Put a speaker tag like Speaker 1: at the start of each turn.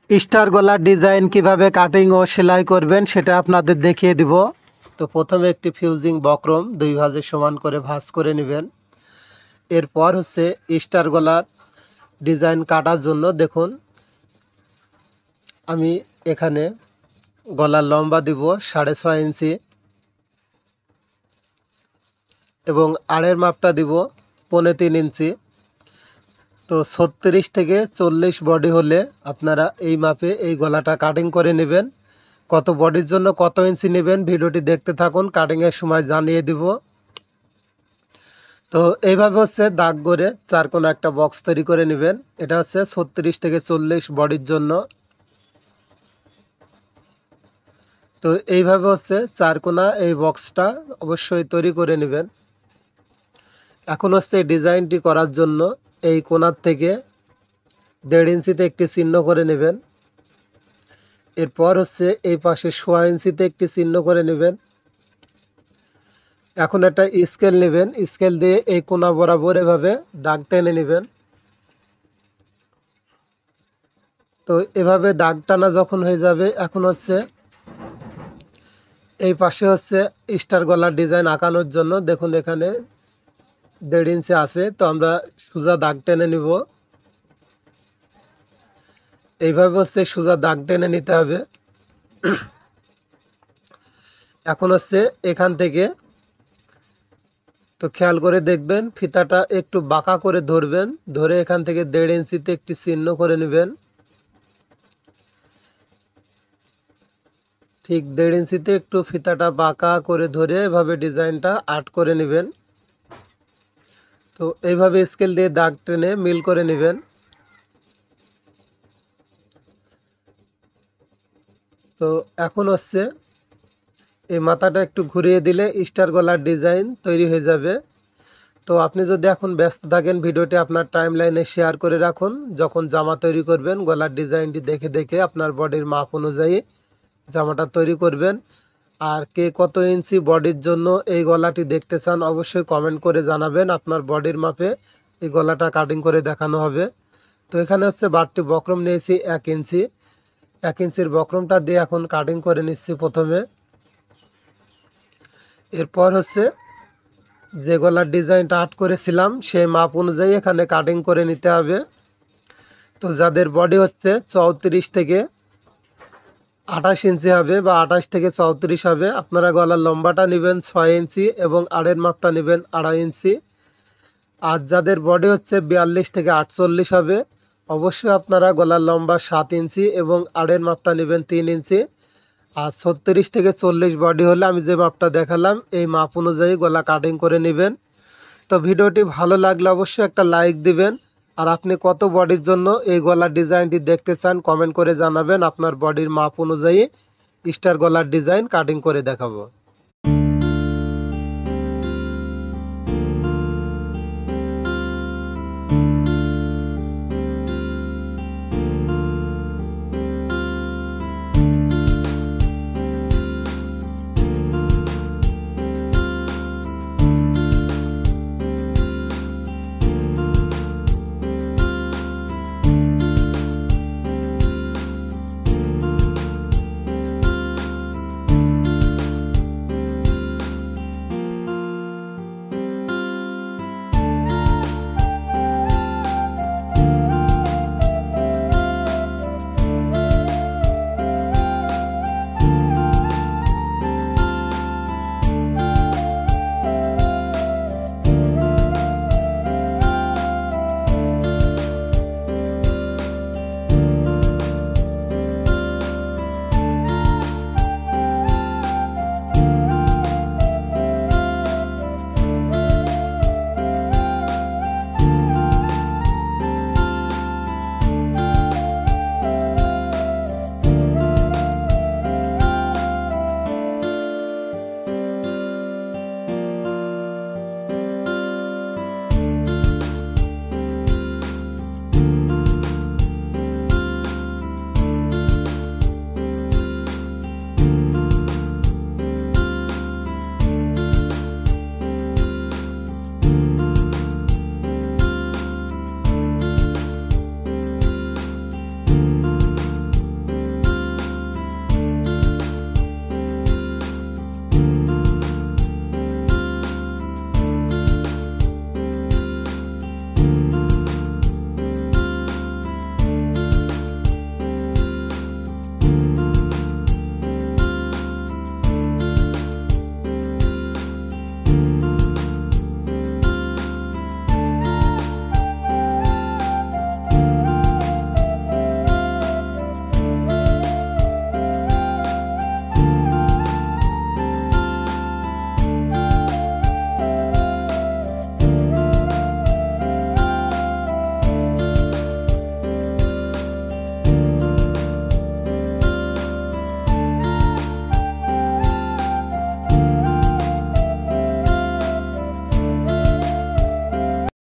Speaker 1: Star গলার design কিভাবে cutting ও সেলাই করবেন সেটা আপনাদের দেখিয়ে দিব। তো প্রথমে একটি ফিউজিং বক্রম 2 ভাঁজে সমান করে ভাঁজ করে নেবেন। এরপর হচ্ছে স্টার গলার ডিজাইন কাটার জন্য দেখুন আমি এখানে গলার লম্বা দিব 6.5 ইঞ্চি এবং আড়ের মাপটা দিব 3.5 ইঞ্চি। তো 36 থেকে 40 বডি হলে আপনারা এই মাপে এই গলাটা কাটিং করে নেবেন। কত বডির জন্য কত ইঞ্চি নেবেন ভিডিওটি দেখতে থাকুন, কাটিংয়ের সময় জানিয়ে দিব। তো এইভাবে হচ্ছে দাগ করে চার কোণা একটা বক্স তৈরি করে নেবেন। এটা হচ্ছে 36 থেকে 40 বডির জন্য। তো এইভাবে হচ্ছে চার কোণা এই বক্সটা অবশ্যই তৈরি করে নেবেন। এখন হচ্ছে ডিজাইনটি করার জন্য এই কোণার থেকে 1.5 ইঞ্চিতে একটি চিহ্ন করে নেবেন। এরপর হচ্ছে এই পাশে 1.5 ইঞ্চিতে একটি চিহ্ন করে নেবেন। এখন একটা স্কেল নেবেন, স্কেল দিয়ে এই কোণা বরাবর এভাবে দাগ টেনে নেবেন। তো এভাবে দাগ টানা যখন হয়ে যাবে, এখন হচ্ছে এই পাশে হচ্ছে স্টার গলার ডিজাইন আঁকানোর জন্য দেখুন এখানে 1.5 ইঞ্চি আছে। তো আমরা সোজা দাগ টেনে নিব। এইভাবে হচ্ছে সোজা দাগ টেনে নিতে হবে। এখন হচ্ছে এখান থেকে তো খেয়াল করে দেখবেন ফিতাটা একটু বাঁকা করে ধরবেন, ধরে এখান থেকে 1.5 ইঞ্চিতে একটি চিহ্ন করে নেবেন। ঠিক 1.5 ইঞ্চিতে একটু ফিতাটা বাঁকা করে ধরে এভাবে ডিজাইনটা আর্ট করে নেবেন। তো এইভাবে স্কেল দিয়ে দাগ টেনে মিল করে নেবেন। তো এখন হচ্ছে এই মাথাটা একটু ঘুরিয়ে দিলে স্টার গলার ডিজাইন তৈরি হয়ে যাবে। তো আপনি যদি এখন ব্যস্ত থাকেন ভিডিওটি আপনার টাইম লাইনে শেয়ার করে রাখুন। যখন জামা তৈরি করবেন গলার ডিজাইনটি দেখে দেখে আপনার বডির মাপ অনুযায়ী জামাটা তৈরি করবেন। আর কে কত ইঞ্চি বডির জন্য এই গলাটি দেখতে চান অবশ্যই কমেন্ট করে জানাবেন। আপনার বডির মাপে এই গলাটা কাটিং করে দেখানো হবে। তো এখানে হচ্ছে বাড়তি বক্রম নিয়েছি 1 ইঞ্চি। 1 ইঞ্চির বক্রমটা দিয়ে এখন কাটিং করে নিচ্ছি প্রথমে। এরপর হচ্ছে যে গলার ডিজাইনটা আর্ট করেছিলাম সেই মাপ অনুযায়ী এখানে কাটিং করে নিতে হবে। তো যাদের বডি হচ্ছে 34 থেকে 28 ইঞ্চি হবে বা 28 থেকে 34 হবে, আপনারা গলার লম্বাটা নেবেন 6 ইঞ্চি এবং আড়ের মাপটা নেবেন 2.5 ইঞ্চি। আর যাদের বডি হচ্ছে 42 থেকে 48 হবে, অবশ্যই আপনারা গলার লম্বা 7 ইঞ্চি এবং আড়ের মাপটা নেবেন 3 ইঞ্চি। আর 36 থেকে 40 বডি হলে আমি যে মাপটা দেখালাম এই মাপ অনুযায়ী গলা কাটিং করে নেবেন। তো ভিডিওটি ভালো লাগলে অবশ্যই একটা লাইক দিবেন। আর আপনি কত বডির জন্য এই গলার ডিজাইনটি দেখতে চান কমেন্ট করে জানাবেন। আপনার বডির মাপ অনুযায়ী স্টার গলার ডিজাইন কাটিং করে দেখাবো।